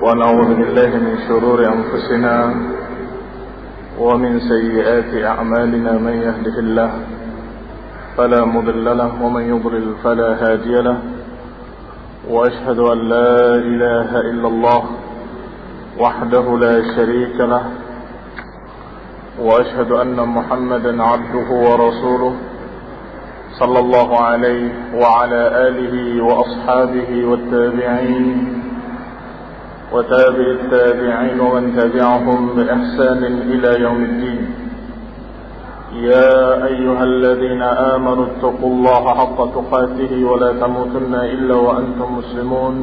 ونعوذ بالله من شرور أنفسنا ومن سيئات أعمالنا. من يهده الله فلا مضل له ومن يضلل فلا هادي له، وأشهد أن لا إله إلا الله وحده لا شريك له، وأشهد أن محمدا عبده ورسوله صلى الله عليه وعلى آله وأصحابه والتابعين وتابع التابعين ومن تبعهم بإحسان إلى يوم الدين. يا أيها الذين آمنوا اتقوا الله حق تقاته ولا تموتن إلا وأنتم مسلمون.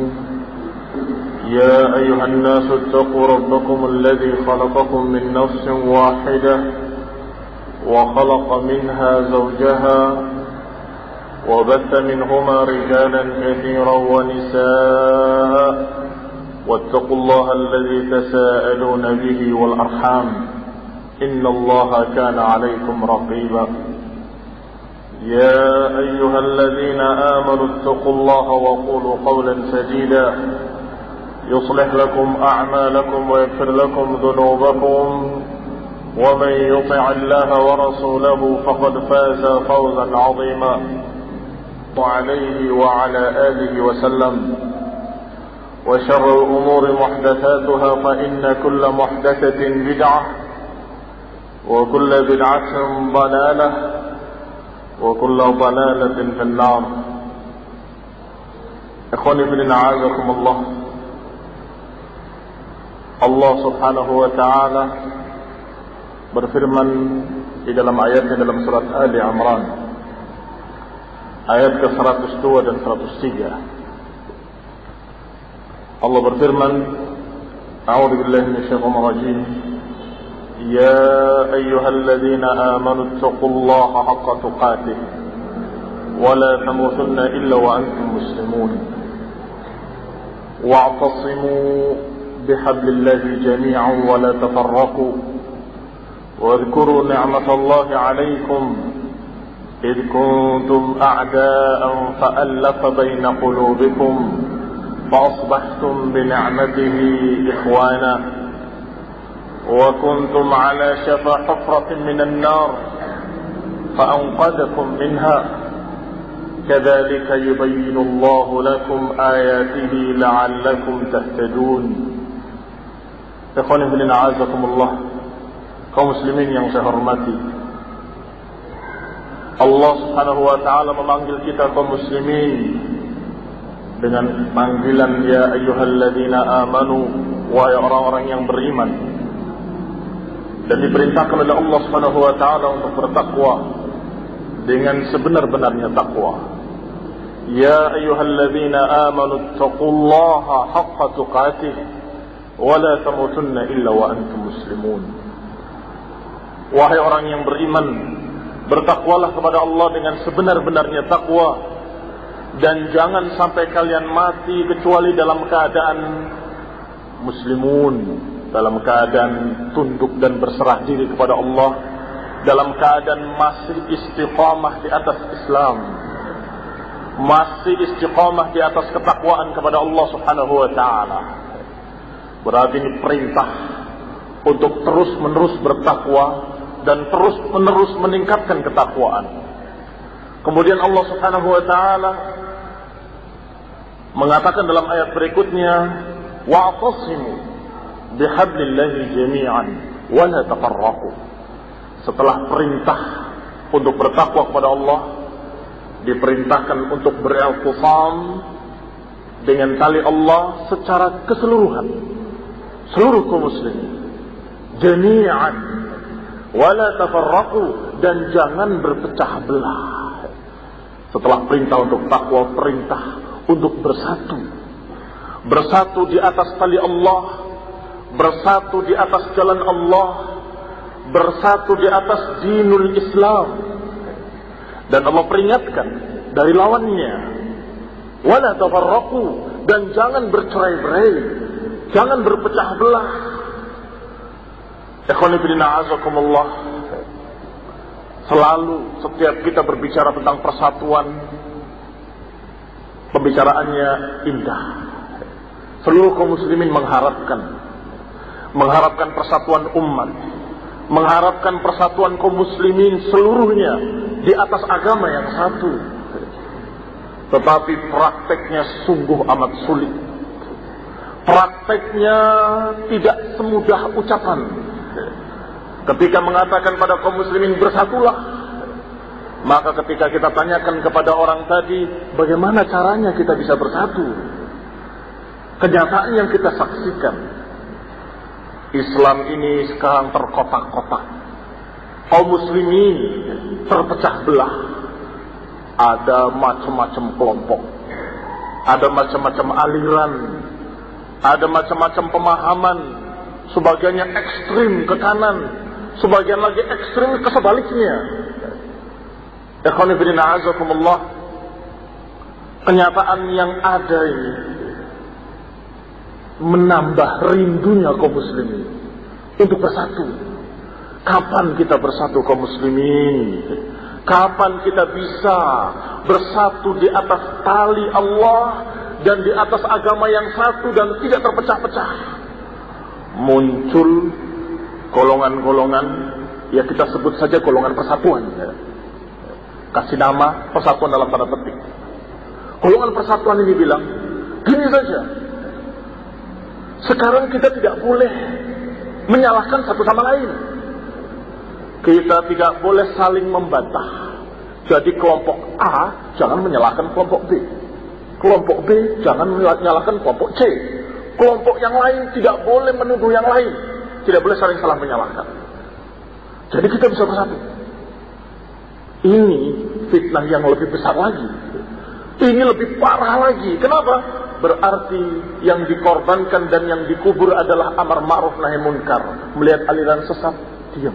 يا أيها الناس اتقوا ربكم الذي خلقكم من نفس واحدة وخلق منها زوجها وبث منهما رجالا كثيرا ونساء، واتقوا الله الذي تساءلون به والأرحام إن الله كان عليكم رقيبا. يا أيها الذين آمنوا اتقوا الله وقولوا قولا سديدا يصلح لكم أعمالكم ويغفر لكم ذنوبكم، ومن يطع الله ورسوله فقد فاز فوزا عظيما. عليه وعلى آله وسلم. وشر الأمور محدثاتها فإن كل محدثة بدعة وكل بدعة ضلالة وكل ضلالة في النار. إخواني في الدين أعزكم الله. Allah subhanahu wa ta'ala berfirman di dalam ayatnya dalam surat Ali Imran ayat ke-102 dan 103. Allah berfirman, A'udzu billahi minasyaitonir rajim. Ya ayyuhalladzina amanu taqullaha haqqa tuqatih wa la tamutunna illa wa antum muslimun. Wa'tasimu bihablillahi jami'an wa la tafarraqu. Wadhkuru ni'matallahi 'alaykum إذ كنتم أعداء فألف بين قلوبكم فأصبحتم بنعمته إخوانا وكنتم على شفا حفرة من النار فأنقذكم منها كذلك يبين الله لكم آياته لعلكم تهتدون. إخواني في الدين أعزكم الله. kaum muslimin yang saya hormati, Allah subhanahu wa ta'ala memanggil kita kaum muslimin dengan panggilan ya ayyuhalladzina amanu, wahai orang-orang yang beriman, dan diperintahkan oleh Allah subhanahu wa ta'ala untuk bertakwa dengan sebenar-benarnya takwa. Ya ayyuhalladzina amanu taqullaha haqqa tuqatih wa la tamutunna illa wa antum muslimun. Wahai orang yang beriman, bertakwalah kepada Allah dengan sebenar-benarnya takwa, dan jangan sampai kalian mati kecuali dalam keadaan muslimun, dalam keadaan tunduk dan berserah diri kepada Allah, dalam keadaan masih istiqamah di atas Islam, masih istiqamah di atas ketakwaan kepada Allah subhanahu wa ta'ala. Berarti ini perintah untuk terus-menerus bertakwa dan terus-menerus meningkatkan ketakwaan. Kemudian Allah subhanahu wa ta'ala mengatakan dalam ayat berikutnya, wa'tasimu bihablillahi jami'an wa la tafarraqu. Setelah perintah untuk bertakwa kepada Allah, diperintahkan untuk beriltifam dengan tali Allah secara keseluruhan, seluruh kaum muslimin, jami'an wala tafarraqu, dan jangan berpecah belah. Setelah perintah untuk takwa, perintah untuk bersatu, bersatu di atas tali Allah, bersatu di atas jalan Allah, bersatu di atas dinul Islam. Dan Allah peringatkan dari lawannya, wala tafarraqu, dan jangan bercerai-berai, jangan berpecah belah. Ikhwani fillah azakumullah. Selalu setiap kita berbicara tentang persatuan, pembicaraannya indah. Seluruh kaum muslimin mengharapkan persatuan umat, mengharapkan persatuan kaum muslimin seluruhnya di atas agama yang satu. Tetapi prakteknya sungguh amat sulit. Prakteknya tidak semudah ucapan. Ketika mengatakan pada kaum muslimin bersatulah, maka ketika kita tanyakan kepada orang tadi, bagaimana caranya kita bisa bersatu? Kenyataan yang kita saksikan, Islam ini sekarang terkotak-kotak. Kaum muslimin terpecah belah. Ada macam-macam kelompok, ada macam-macam aliran, ada macam-macam pemahaman. Sebagiannya ekstrim ke kanan, sebagian lagi ekstrim ke sebaliknya. Ikhwani fillah azakumullah, kenyataan yang ada ini menambah rindunya kaum muslimin untuk bersatu. Kapan kita bersatu kaum muslimin? Kapan kita bisa bersatu di atas tali Allah dan di atas agama yang satu dan tidak terpecah-pecah? Muncul golongan-golongan, ya kita sebut saja golongan persatuan, ya. Kasih nama persatuan dalam tanda petik. Golongan persatuan ini bilang, gini saja, sekarang kita tidak boleh menyalahkan satu sama lain. Kita tidak boleh saling membantah. Jadi kelompok A jangan menyalahkan kelompok B, kelompok B jangan menyalahkan kelompok C, kelompok yang lain tidak boleh menuduh yang lain, tidak boleh saling salah menyalahkan. Jadi kita bisa bersatu. Ini fitnah yang lebih besar lagi. Ini lebih parah lagi. Kenapa? Berarti yang dikorbankan dan yang dikubur adalah amar ma'ruf nahi munkar. Melihat aliran sesat, diam.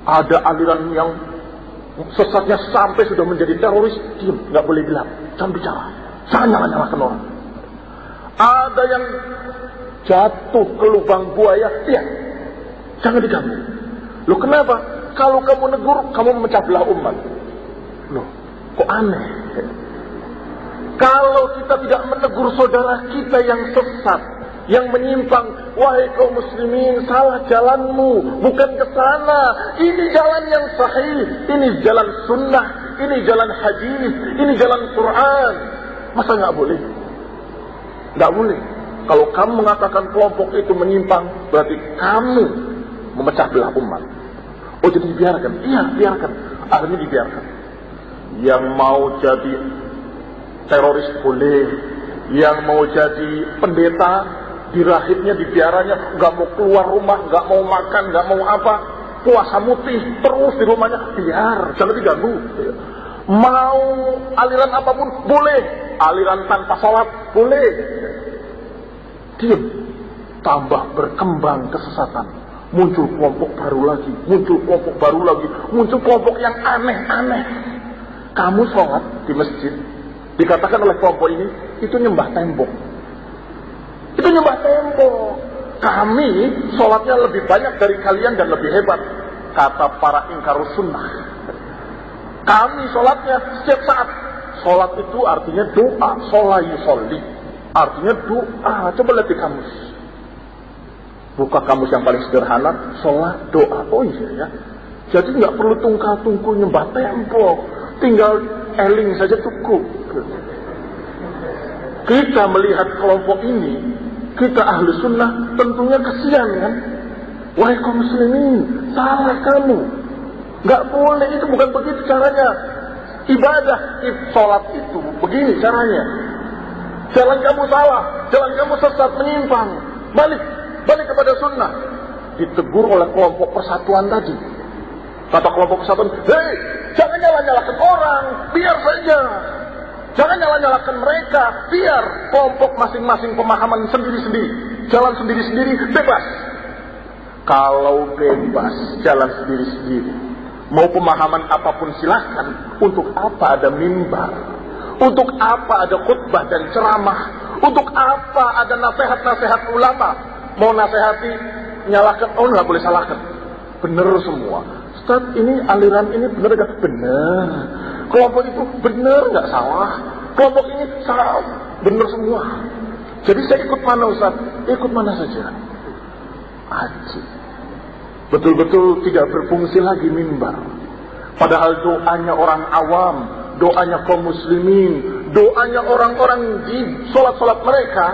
Ada aliran yang sesatnya sampai sudah menjadi teroris, diam, nggak boleh bilang, jangan bicara, jangan nyala-nyalakan orang. Ada yang jatuh ke lubang buaya, diam, jangan diganggu. Loh kenapa? Kalau kamu negur, kamu memecah belah umat. Loh, kok aneh? Kalau kita tidak menegur saudara kita yang sesat, yang menyimpang, wahai kaum muslimin, salah jalanmu, bukan ke sana. Ini jalan yang sahih, ini jalan sunnah, ini jalan hadis, ini jalan Quran. Masa nggak boleh? Nggak boleh. Kalau kamu mengatakan kelompok itu menyimpang, berarti kamu memecah belah umat. Oh jadi dibiarkan? Iya, biarkan. Akhirnya dibiarkan. Yang mau jadi teroris boleh, yang mau jadi pendeta di rahibnya, di biaranya, nggak mau keluar rumah, nggak mau makan, nggak mau apa, puasa mutih terus di rumahnya, biar, jangan diganggu. Mau aliran apapun boleh, aliran tanpa sholat boleh. Diam, tambah berkembang kesesatan. Muncul kelompok baru lagi, muncul kelompok baru lagi, muncul kelompok yang aneh-aneh. Kamu sholat di masjid, dikatakan oleh kelompok ini, itu nyembah tembok. Itu nyembah tembok. Kami sholatnya lebih banyak dari kalian dan lebih hebat, kata para ingkarus sunnah. Kami sholatnya setiap saat. Sholat itu artinya doa. Sholat yusolli artinya doa. Coba lihat di kamus. Buka kamus yang paling sederhana, sholat doa. Oh iya ya. Jadi nggak perlu tungkal-tungkul nyembah tembok, tinggal eling saja cukup. Kita melihat kelompok ini, kita ahli sunnah, tentunya kesian kan? Wahai kaum muslimin, salah kamu. Nggak boleh, itu bukan begitu caranya. Ibadah, sholat itu begini caranya. Jalan kamu salah, jalan kamu sesat, menyimpang. Balik kepada sunnah. Ditegur oleh kelompok persatuan tadi. Kata kelompok persatuan, hei, jangan nyala-nyalakan orang, biar saja. Jangan nyala-nyalakan mereka, biar kelompok masing-masing pemahaman sendiri-sendiri, jalan sendiri-sendiri, bebas. Kalau bebas, jalan sendiri-sendiri, mau pemahaman apapun silahkan. Untuk apa ada mimbar? Untuk apa ada khutbah dan ceramah? Untuk apa ada nasihat-nasihat ulama? Mau nasihati, nyalakan, oh nggak boleh salahkan. Bener semua. Ustaz, ini aliran ini bener gak? Bener. Kelompok itu bener nggak salah. Kelompok ini salah, bener semua. Jadi saya ikut mana Ustaz? Ikut mana saja. Haji. Betul-betul tidak berfungsi lagi mimbar. Padahal doanya orang awam, doanya kaum muslimin, doanya orang-orang di sholat-sholat mereka,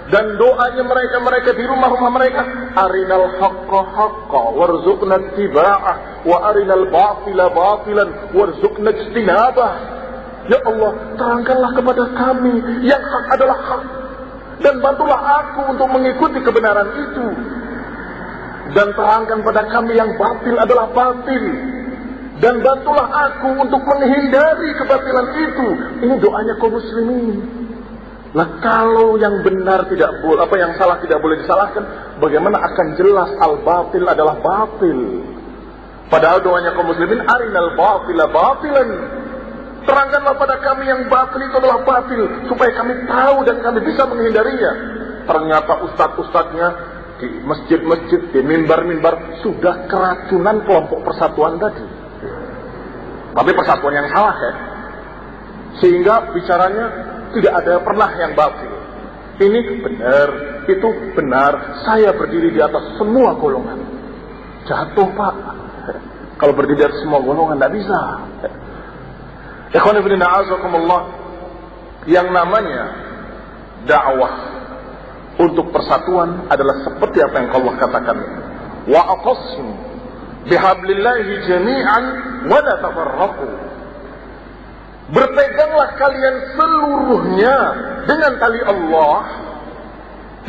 dan doanya mereka di rumah-rumah mereka, arinal haqqa haqqa warzuqna ittiba'ah wa arinal batila batilan warzuqna ijtinabah. Ya Allah, terangkanlah kepada kami yang hak adalah hak, dan bantulah aku untuk mengikuti kebenaran itu, dan terangkan pada kami yang batil adalah batil, dan bantulah aku untuk menghindari kebatilan itu. Ini doanya kaum muslimin. Nah, kalau yang benar tidak boleh, yang salah tidak boleh disalahkan, bagaimana akan jelas al-batil adalah batil? Padahal doanya kaum muslimin, arinal batila batilan. Terangkanlah pada kami yang batil itu adalah batil, supaya kami tahu dan kami bisa menghindarinya. Ternyata ustadz-ustadznya di masjid-masjid, di mimbar-mimbar sudah keracunan kelompok persatuan tadi. Tapi persatuan yang salah ya. Sehingga bicaranya tidak ada pernah yang batil. Ini benar, itu benar. Saya berdiri di atas semua golongan. Jatuh Pak. Kalau berdiri di atas semua golongan tidak bisa. Ikhwan fillah a'azakumullah, yang namanya dakwah untuk persatuan adalah seperti apa yang Allah katakan, wa aqsimu bihablillahi jami'an wa la tafarraqu. Berpeganglah kalian seluruhnya dengan tali Allah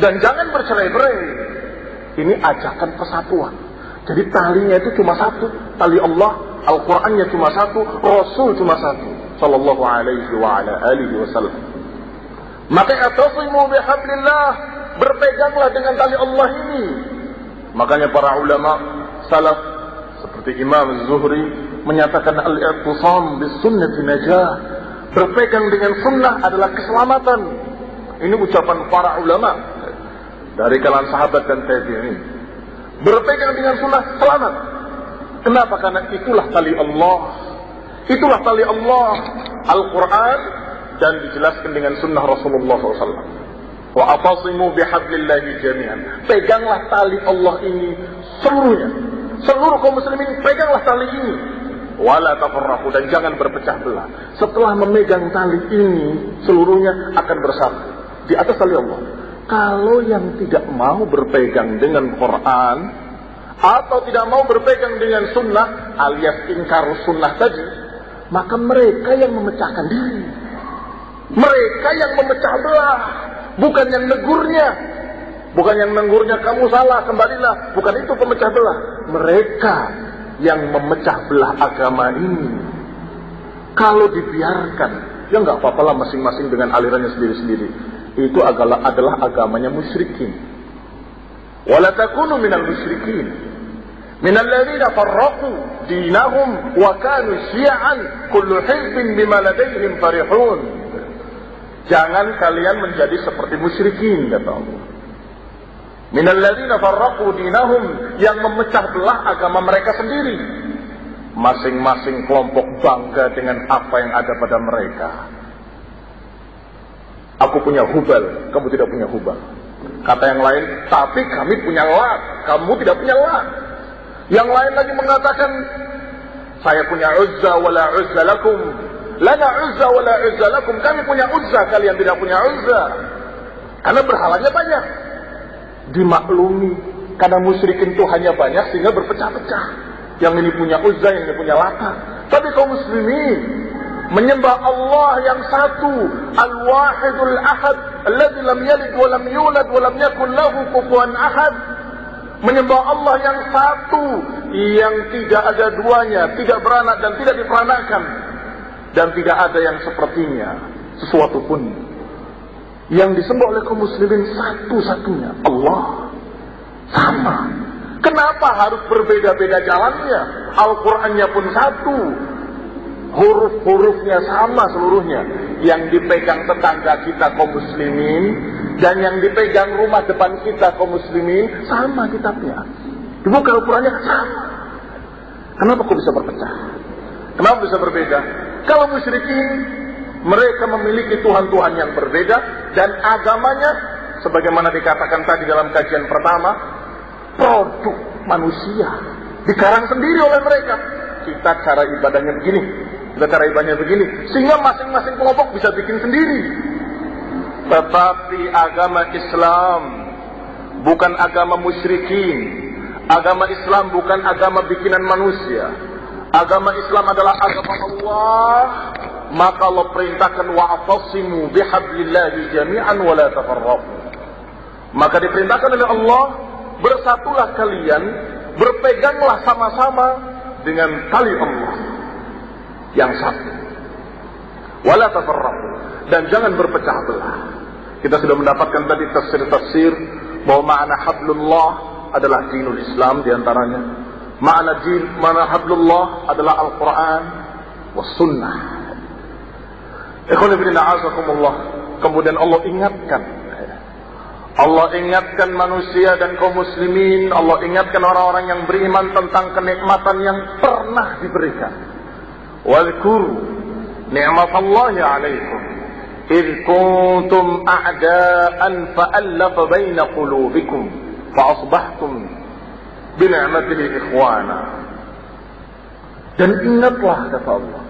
dan jangan bercerai-berai. Ini ajakan persatuan. Jadi talinya itu cuma satu, tali Allah, Al-Qur'annya cuma satu, Rasul cuma satu, sallallahu alaihi wa ala alihi wasallam. Maka atasimu bihablillah, berpeganglah dengan tali Allah ini. Makanya para ulama salaf seperti Imam Zuhri menyatakan al-i'tisam bis sunnati najah, berpegang dengan sunnah adalah keselamatan. Ini ucapan para ulama dari kalangan sahabat dan tabi'in. Berpegang dengan sunnah selamat. Kenapa? Karena itulah tali Allah. Itulah tali Allah, Al-Quran, dan dijelaskan dengan sunnah Rasulullah SAW. Wa atasimu bihablillahi jami'an. Peganglah tali Allah ini seluruhnya. Seluruh kaum muslimin peganglah tali ini. Wala tafarraqu, dan jangan berpecah belah. Setelah memegang tali ini, seluruhnya akan bersatu di atas tali Allah. Kalau yang tidak mau berpegang dengan Quran atau tidak mau berpegang dengan sunnah alias ingkar sunnah tadi, maka mereka yang memecahkan diri. Mereka yang memecah belah, bukan yang negurnya. Bukan yang negurnya kamu salah, kembalilah. Bukan itu pemecah belah. Mereka yang memecah belah agama ini. Kalau dibiarkan, ya nggak apa-apa lah, masing-masing dengan alirannya sendiri-sendiri. Itu adalah agamanya musyrikin. Wala takunu minal musyrikin, minal ladzina farraqu dinahum wa kanu syi'an kullu hizbin bima ladaihim farihun. Jangan kalian menjadi seperti musyrikin, kata Allah. Minal ladzina farraqu dinahum, yang memecah belah agama mereka sendiri. Masing-masing kelompok bangga dengan apa yang ada pada mereka. Aku punya Hubal, kamu tidak punya Hubal. Kata yang lain, tapi kami punya Lat, kamu tidak punya Lat. Yang lain lagi mengatakan, saya punya Uzza wala Uzza lakum, lana Uzza wala Uzza lakum, kami punya Uzza, kalian tidak punya Uzza. Karena berhalanya banyak. Dimaklumi, karena musyrikin itu hanya banyak sehingga berpecah-pecah. Yang ini punya Uzza, yang ini punya Lata. Tapi kaum muslimin menyembah Allah yang satu, Al-Wahidul Ahad, alladzi lam yalid wa lam yulad wa lam yakul lahu kufuwan ahad. Menyembah Allah yang satu, yang tidak ada duanya, tidak beranak dan tidak diperanakan, dan tidak ada yang sepertinya sesuatu pun. Yang disembah oleh kaum muslimin satu-satunya Allah. Sama. Kenapa harus berbeda-beda jalannya? Al-Qur'annya pun satu, huruf-hurufnya sama seluruhnya. Yang dipegang tetangga kita kaum muslimin dan yang dipegang rumah depan kita kaum muslimin sama kitabnya. Dibuka Al-Qurannya sama. Kenapa kok bisa berpecah? Kenapa bisa berbeda? Kalau musyrikin, mereka memiliki Tuhan-Tuhan yang berbeda dan agamanya sebagaimana dikatakan tadi dalam kajian pertama, produk manusia, dikarang sendiri oleh mereka. Kita cara ibadahnya begini, kita cara ibadahnya begini, sehingga masing-masing kelompok bisa bikin sendiri. Tetapi agama Islam bukan agama musyrikin. Agama Islam bukan agama bikinan manusia. Agama Islam adalah agama Allah. Maka Allah perintahkan wa'tasimu bihablillahi jami'an wa la tafarraqu. Maka diperintahkan oleh Allah, bersatulah kalian, berpeganglah sama-sama dengan tali Allah yang satu. Wa la tafarraqu, dan jangan berpecah belah. Kita sudah mendapatkan tadi tafsir-tafsir bahwa makna hablullah adalah dinul Islam diantaranya. Makna hablullah adalah Al-Quran was sunnah. Ikhwan fillah a'azakumullah. Kemudian Allah ingatkan manusia dan kaum muslimin. Allah ingatkan orang-orang yang beriman tentang kenikmatan yang pernah diberikan. Wadhkuru ni'matallahi 'alaikum idh kuntum a'da'an fa'allafa baina qulubikum fa'asbahtum bini'matihi ikhwana. Dan ingatlah, kata Allah,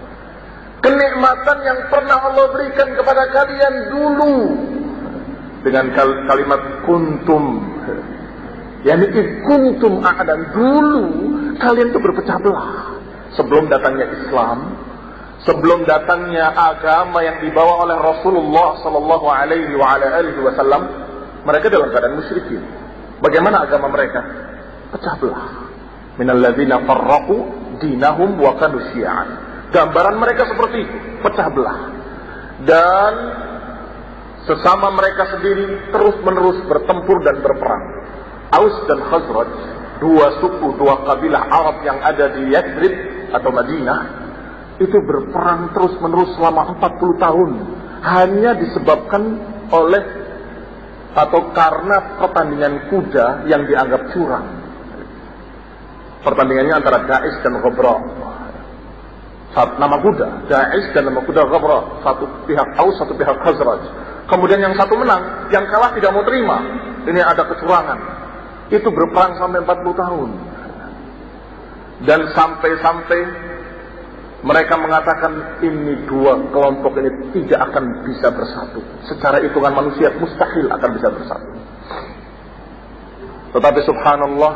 kenikmatan yang pernah Allah berikan kepada kalian dulu. Dengan kalimat kuntum, yakni kuntum a'dan, dulu kalian itu berpecah belah. Sebelum datangnya Islam, sebelum datangnya agama yang dibawa oleh Rasulullah sallallahu alaihi wasallam, mereka dalam keadaan musyrikin. Bagaimana agama mereka? Pecah belah. Minal ladzina farraqu dinahum wa kanu syi'an. Gambaran mereka seperti itu, pecah belah. Dan sesama mereka sendiri terus-menerus bertempur dan berperang. Aus dan Khazraj, dua suku, dua kabilah Arab yang ada di Yathrib atau Madinah, itu berperang terus-menerus selama 40 tahun. Hanya disebabkan oleh atau karena pertandingan kuda yang dianggap curang. Pertandingannya antara Da'is dan Ghabra. Nama kuda Da'is dan nama kuda Ghabra. Satu pihak Aus, satu pihak Khazraj. Kemudian yang satu menang, yang kalah tidak mau terima. Ini ada kecurangan. Itu berperang sampai 40 tahun. Dan sampai-sampai mereka mengatakan ini dua kelompok ini tidak akan bisa bersatu. Secara hitungan manusia mustahil akan bisa bersatu. Tetapi subhanallah,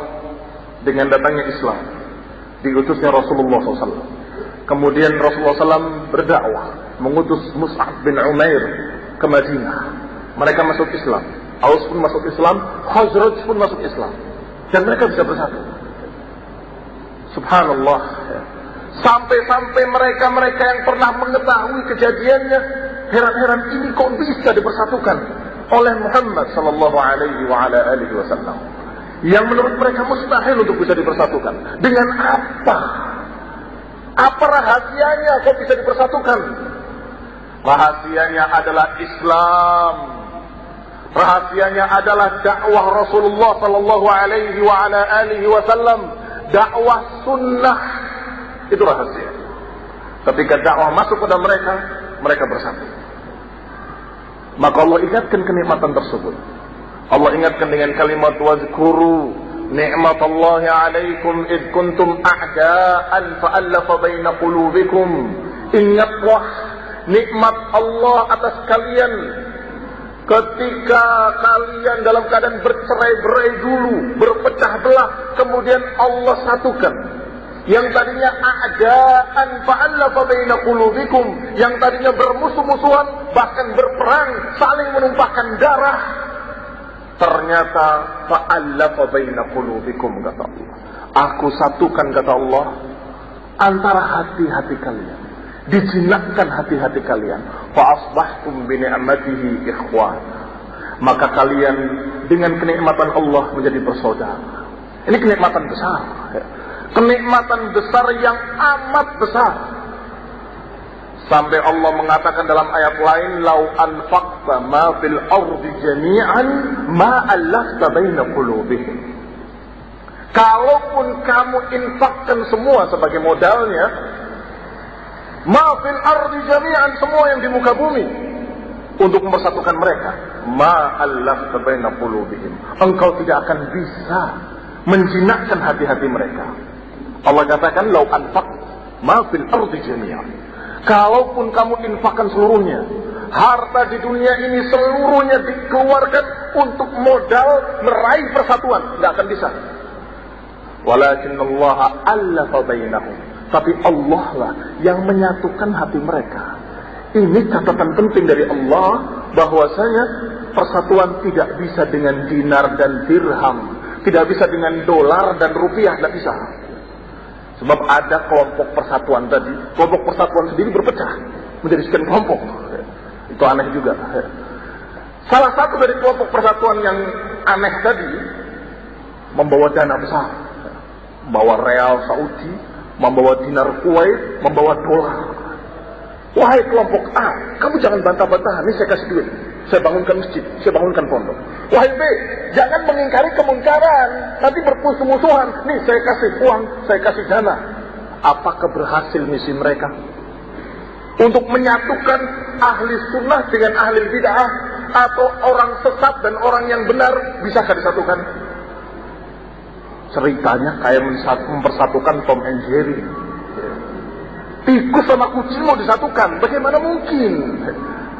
dengan datangnya Islam, diutusnya Rasulullah SAW. Kemudian Rasulullah SAW berdakwah, mengutus Mus'ab bin Umair ke Madinah. Mereka masuk Islam. Aus pun masuk Islam, Khazraj pun masuk Islam. Dan mereka bisa bersatu. Subhanallah. Sampai-sampai mereka yang pernah mengetahui kejadiannya heran-heran, ini kok bisa dipersatukan oleh Muhammad sallallahu alaihi wasallam, yang menurut mereka mustahil untuk bisa dipersatukan. Dengan apa? Apa rahasianya kok bisa dipersatukan? Rahasianya adalah Islam. Rahasianya adalah dakwah Rasulullah sallallahu alaihi wasallam, dakwah sunnah. Itu rahasia. Ketika dakwah masuk pada mereka, mereka bersatu. Maka Allah ingatkan kenikmatan tersebut. Allah ingatkan dengan kalimat wazkuru ni'matallahi 'alaikum id kuntum a'da'an fa'allafa baina qulubikum. Ingatlah nikmat Allah atas kalian ketika kalian dalam keadaan bercerai-berai dulu, berpecah belah, kemudian Allah satukan. Yang tadinya a'da'an fa'allafa baina qulubikum, yang tadinya bermusuh-musuhan, bahkan berperang, saling menumpahkan darah, ternyata fa'allafa baina qulubikum, kata Allah. Aku satukan, kata Allah, antara hati-hati kalian, dijinakkan hati-hati kalian. Fa'asbahtum bi ni'matihi ikhwan. Maka kalian dengan kenikmatan Allah menjadi bersaudara. Ini kenikmatan besar, ya. Kenikmatan besar yang amat besar. Sampai Allah mengatakan dalam ayat lain, lau anfaqta ma fil ardi jami'an ma allafta baina qulubihim. Kalaupun kamu infakkan semua sebagai modalnya, ma fil ardi jami'an, semua yang di muka bumi, untuk mempersatukan mereka. Ma'allafta baina qulubihim. Engkau tidak akan bisa menjinakkan hati-hati mereka. Allah katakan, lau anfaq ma fil ardi jami'an. Kalaupun kamu infakkan seluruhnya, harta di dunia ini seluruhnya dikeluarkan untuk modal meraih persatuan, tidak akan bisa. Walakin Allah allafa bainahum. Tapi Allah lah yang menyatukan hati mereka. Ini catatan penting dari Allah, bahwasanya persatuan tidak bisa dengan dinar dan dirham, tidak bisa dengan dolar dan rupiah, tidak bisa. Sebab ada kelompok persatuan tadi, kelompok persatuan sendiri berpecah menjadi sekian kelompok. Itu aneh juga. Salah satu dari kelompok persatuan yang aneh tadi membawa dana besar, membawa real Saudi, membawa dinar Kuwait, membawa dolar. Wahai kelompok A, kamu jangan bantah-bantah, ini saya kasih duit, saya bangunkan masjid, saya bangunkan pondok. Wahai B, jangan mengingkari kemungkaran, nanti bermusuh-musuhan, nih saya kasih uang, saya kasih dana. Apakah berhasil misi mereka? Untuk menyatukan ahli sunnah dengan ahli bid'ah, atau orang sesat dan orang yang benar, bisakah disatukan? Ceritanya kayak mempersatukan Tom and Jerry. Tikus sama kucing mau disatukan, bagaimana mungkin?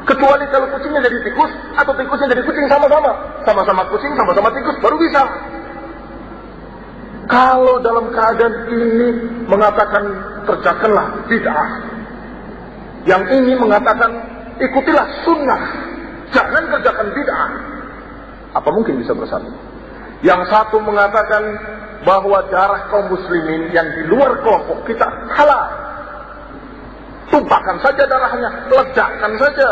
Kecuali kalau kucingnya jadi tikus atau tikusnya jadi kucing sama-sama. Sama-sama kucing, sama-sama tikus, baru bisa. Kalau dalam keadaan ini mengatakan kerjakanlah bid'ah, yang ini mengatakan ikutilah sunnah, jangan kerjakan bid'ah, apa mungkin bisa bersatu? Yang satu mengatakan bahwa darah kaum muslimin yang di luar kelompok kita halal, tumpahkan saja darahnya, ledakkan saja,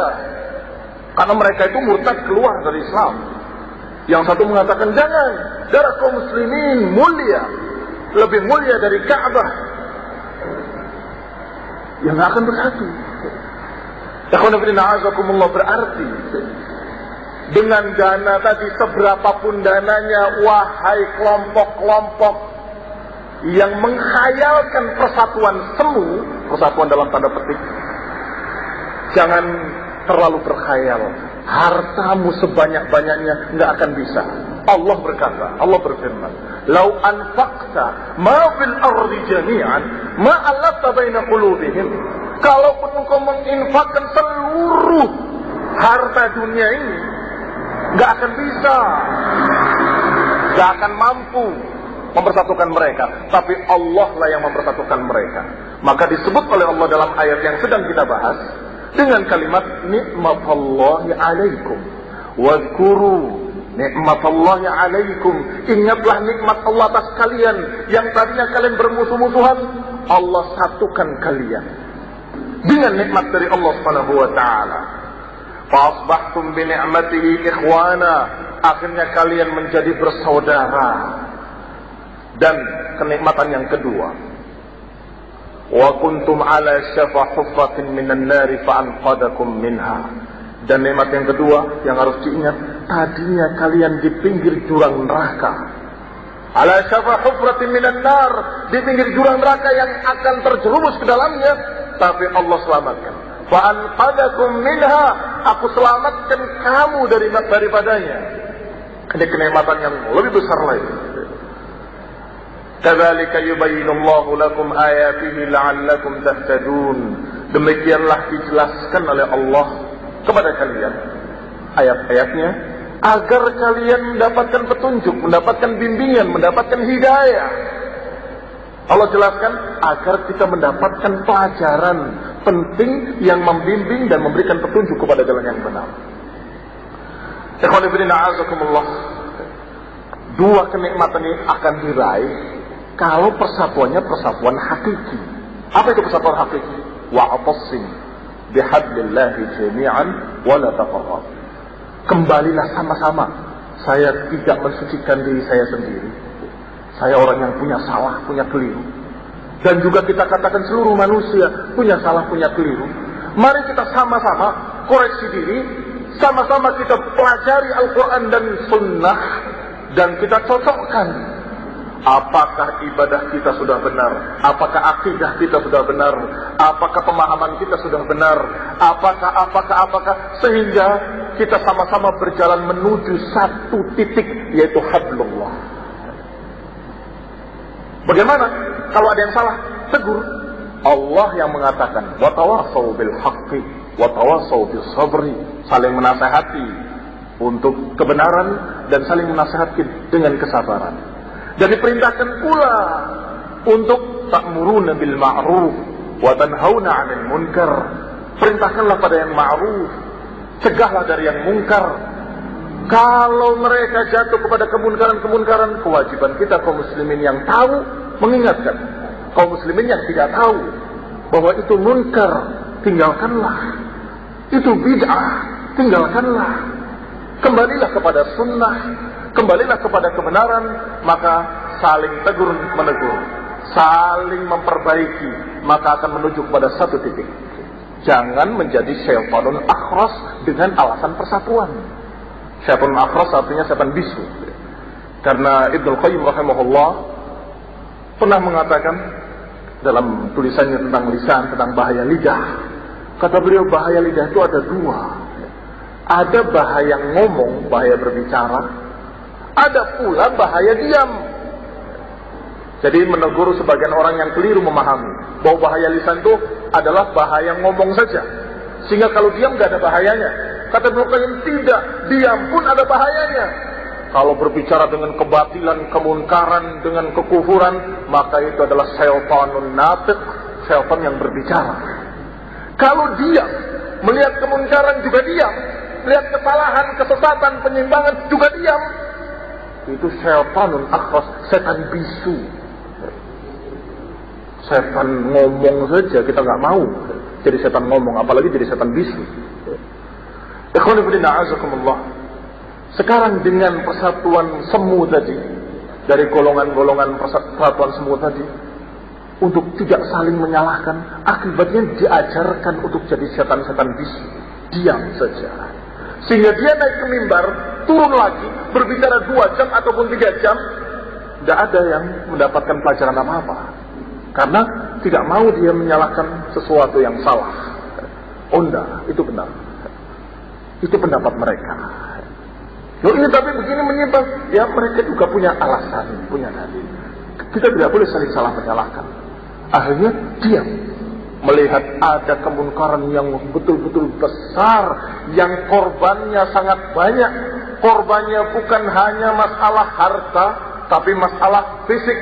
karena mereka itu murtad keluar dari Islam. Yang satu mengatakan jangan, darah kaum muslimin mulia, lebih mulia dari Ka'bah. Yang akan bersatu. Berarti dengan dana tadi, seberapapun dananya, wahai kelompok-kelompok yang menghayalkan persatuan semu, persatuan dalam tanda petik, jangan terlalu berkhayal. Hartamu sebanyak-banyaknya nggak akan bisa. Allah berkata, Allah berfirman, "Lau anfaqta ma fil ardi jami'an ma allafta baina qulubihim." Kalaupun engkau menginfakkan seluruh harta dunia ini, nggak akan bisa, nggak akan mampu mempersatukan mereka. Tapi Allah lah yang mempersatukan mereka. Maka disebut oleh Allah dalam ayat yang sedang kita bahas dengan kalimat nikmatullahi alaikum wadhkuru nikmatullahi alaikum. Ingatlah nikmat Allah atas kalian yang tadinya kalian bermusuh-musuhan, Allah satukan kalian dengan nikmat dari Allah Subhanahu wa taala. Fa asbahtum bi ni'matihi ikhwana, akhirnya kalian menjadi bersaudara. Dan kenikmatan yang kedua, wa kuntum ala syafa hufratin minan nari fa anqadakum minha. Dan nikmat yang kedua yang harus diingat, tadinya kalian di pinggir jurang neraka. Ala syafa hufratin minan nar, di pinggir jurang neraka yang akan terjerumus ke dalamnya, tapi Allah selamatkan. Fa anqadakum minha, aku selamatkan kamu daripadanya. Ini kenikmatan yang lebih besar lagi. Kadzalika yubayyinullahu lakum ayatihi la'allakum tahtadun. Demikianlah dijelaskan oleh Allah kepada kalian ayat-ayatnya agar kalian mendapatkan petunjuk, mendapatkan bimbingan, mendapatkan hidayah. Allah jelaskan agar kita mendapatkan pelajaran penting yang membimbing dan memberikan petunjuk kepada jalan yang benar. Ikhwan fillah, a'azakumullah. Dua kenikmatan ini akan diraih kalau persatuannya persatuan hakiki. Apa itu persatuan hakiki? Wa'tasim bihablillahi jami'an wa la tafarraqu. Kembalilah sama-sama. Saya tidak mensucikan diri saya sendiri. Saya orang yang punya salah, punya keliru. Dan juga kita katakan seluruh manusia punya salah, punya keliru. Mari kita sama-sama koreksi diri, sama-sama kita pelajari Al-Quran dan Sunnah, dan kita cocokkan Apakah ibadah kita sudah benar? Apakah akidah kita sudah benar? Apakah pemahaman kita sudah benar? Apakah sehingga kita sama-sama berjalan menuju satu titik, yaitu hablullah. Bagaimana? Kalau ada yang salah, tegur. Allah yang mengatakan, wa tawassaw bil haqqi wa tawassaw bis sabri, saling menasihati untuk kebenaran dan saling menasihati dengan kesabaran. Dan diperintahkan pula untuk ta'muruna bil ma'ruf wa tanhauna 'anil munkar. Perintahkanlah pada yang ma'ruf, cegahlah dari yang munkar. Kalau mereka jatuh kepada kemunkaran-kemunkaran, kewajiban kita kaum muslimin yang tahu mengingatkan kaum muslimin yang tidak tahu bahwa itu munkar, tinggalkanlah. Itu bid'ah, tinggalkanlah. Kembalilah kepada sunnah, kembalilah kepada kebenaran. Maka saling tegur menegur, saling memperbaiki, maka akan menuju kepada satu titik. Jangan menjadi syaitanun akhras dengan alasan persatuan. Syaitanun akhras artinya setan bisu. Karena Ibnu Qayyim rahimahullah pernah mengatakan dalam tulisannya tentang lisan, tentang bahaya lidah, kata beliau, bahaya lidah itu ada dua. Ada bahaya ngomong, bahaya berbicara, ada pula bahaya diam. Jadi menegur sebagian orang yang keliru memahami bahwa bahaya lisan itu adalah bahaya ngomong saja, sehingga kalau diam gak ada bahayanya. Kata Ibnu Qayyim, tidak, diam pun ada bahayanya. Kalau berbicara dengan kebatilan, kemunkaran, dengan kekufuran, maka itu adalah syaitanun natiq, syaitan yang berbicara. Kalau diam, melihat kemunkaran juga diam, melihat kesalahan, kesesatan, penyimpangan juga diam, itu syaitanun akhras, setan bisu. Setan ngomong saja kita nggak mau jadi setan ngomong, apalagi jadi setan bisu. Ikhwan fillah, a'azakumullah. Sekarang dengan persatuan semu tadi, dari golongan-golongan persatuan semu tadi, untuk tidak saling menyalahkan, akibatnya diajarkan untuk jadi setan-setan bisu, diam saja. Sehingga dia naik ke mimbar, turun lagi, berbicara 2 jam ataupun 3 jam, tidak ada yang mendapatkan pelajaran apa-apa. Karena tidak mau dia menyalahkan sesuatu yang salah. Oh enggak, itu benar. Itu pendapat mereka. Loh ini tapi begini menyimpang. Ya mereka juga punya alasan, punya dalil. Kita tidak boleh saling salah menyalahkan. Akhirnya diam. Melihat ada kemunkaran yang betul-betul besar, yang korbannya sangat banyak. Korbannya bukan hanya masalah harta, tapi masalah fisik.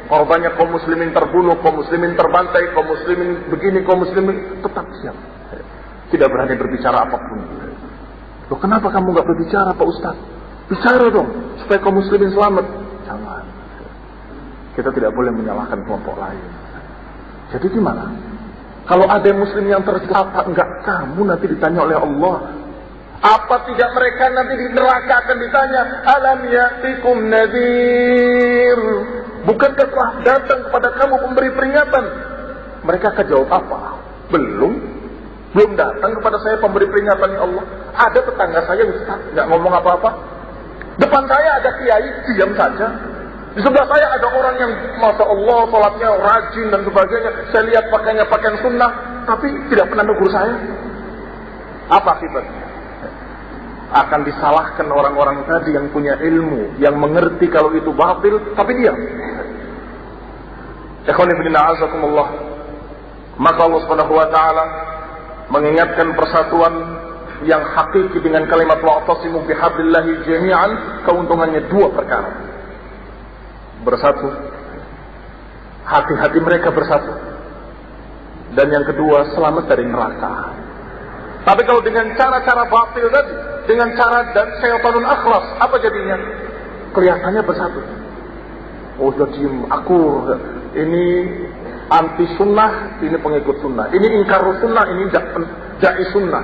Korbannya kaum muslimin terbunuh, kaum muslimin terbantai, kaum muslimin begini, kaum muslimin tetap siap. Tidak berani berbicara apapun. Loh kenapa kamu nggak berbicara Pak Ustaz? Bicara dong, supaya kaum muslimin selamat. Jangan. Kita tidak boleh menyalahkan kelompok lain. Jadi gimana? Kalau ada muslim yang tercela, enggak kamu nanti ditanya oleh Allah. Apa tidak mereka nanti di neraka akan ditanya, alam ya'tikum nadhir? Bukankah telah datang kepada kamu pemberi peringatan? Mereka akan jawab apa? Belum datang kepada saya pemberi peringatan, ya Allah. Ada tetangga saya Ustaz, nggak ngomong apa-apa. Depan saya ada kiai, diam saja. Di sebelah saya ada orang yang Masya Allah sholatnya rajin dan sebagainya. Saya lihat pakainya pakaian sunnah, tapi tidak pernah negur saya. Apa akibatnya? Akan disalahkan orang-orang tadi yang punya ilmu, yang mengerti kalau itu batil, tapi diam. Ikhwan fillah, a'azakumullah. Maka Allah Subhanahu wa taala mengingatkan persatuan yang hakiki dengan kalimat wa'tasimu bihablillahi jami'an. Keuntungannya 2 perkara. Bersatu, hati-hati mereka bersatu. Dan yang kedua, selamat dari neraka. Tapi kalau dengan cara-cara batil tadi, dengan cara dan syaitanun akhlas, apa jadinya? Kelihatannya bersatu. Oh jadi akur, ini anti sunnah, ini pengikut sunnah, ini ingkar sunnah, ini da'i sunnah.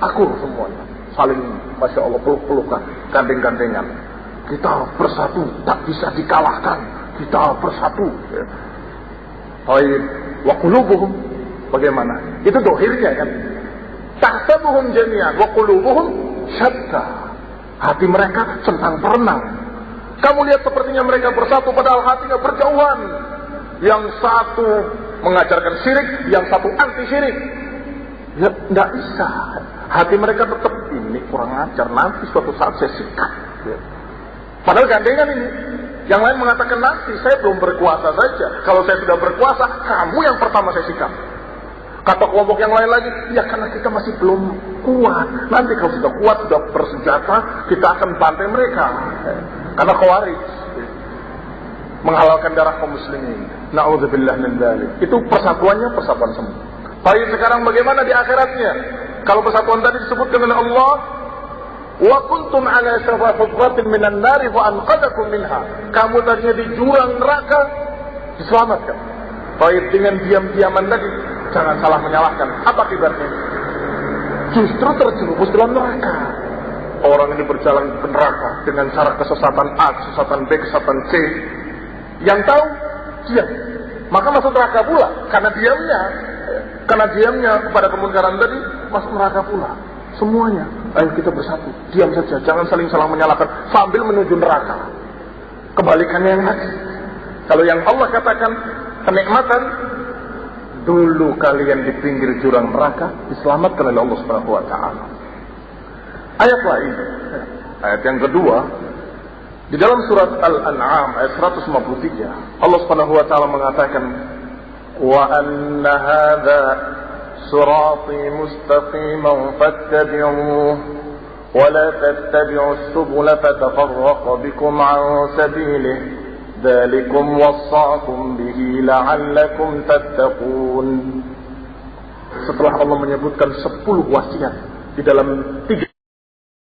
Akur semuanya, saling Masya Allah peluk-pelukan, gandeng-gandengan. Kita bersatu, tak bisa dikalahkan. Kita bersatu. Baik, wa qulubuhum, bagaimana? Itu dohirnya kan. Tahsabuhum jami'an wa qulubuhum syatta. Hati mereka centang perenang. Kamu lihat sepertinya mereka bersatu padahal hatinya berjauhan. Yang satu mengajarkan syirik, yang satu anti syirik. Ya, tidak bisa. Hati mereka tetap, ini kurang ajar, nanti suatu saat saya sikat. Ya. Padahal gandengan ini. Yang lain mengatakan nanti, saya belum berkuasa saja. Kalau saya sudah berkuasa, kamu yang pertama saya sikat. Kata kelompok yang lain lagi, ya karena kita masih belum kuat. Nanti kalau sudah kuat, sudah bersenjata, kita akan bantai mereka. Karena Khawarij menghalalkan darah kaum muslimin. Na'udzubillah min dzalik. Itu persatuannya persatuan semua. Baik, sekarang bagaimana di akhiratnya? Kalau persatuan tadi disebutkan oleh Allah, wa kuntum ala shafa hufratin minan nari wa anqadakum minha. Kamu tadinya di jurang neraka, diselamatkan. Baik, dengan diam-diaman tadi, jangan salah menyalahkan. Apa akibatnya? Justru terjerumus dalam neraka. Orang ini berjalan ke neraka dengan cara kesesatan A, kesesatan B, kesesatan C. Yang tahu, diam. Maka masuk neraka pula. Karena diamnya kepada kemungkaran tadi, masuk neraka pula. Semuanya. Ayo kita bersatu. Diam saja. Jangan salah menyalahkan. Sambil menuju neraka. Kebalikannya yang tadi. Kalau yang Allah katakan, kenikmatan, dulu kalian di pinggir jurang neraka, diselamatkan oleh Allah Subhanahu wa Ta'ala. Ayat lain, ayat yang kedua, di dalam surat Al-An'am ayat 153, Allah Subhanahu wa Ta'ala mengatakan, wa anna hadza sirati mustaqiman fattabi'uhu wa la tattabi'us subula fatafarraqa bikum 'an sabilihi dzalikum wassa'akum bihi la'allakum tattaqun. Setelah Allah menyebutkan 10 wasiat di dalam 3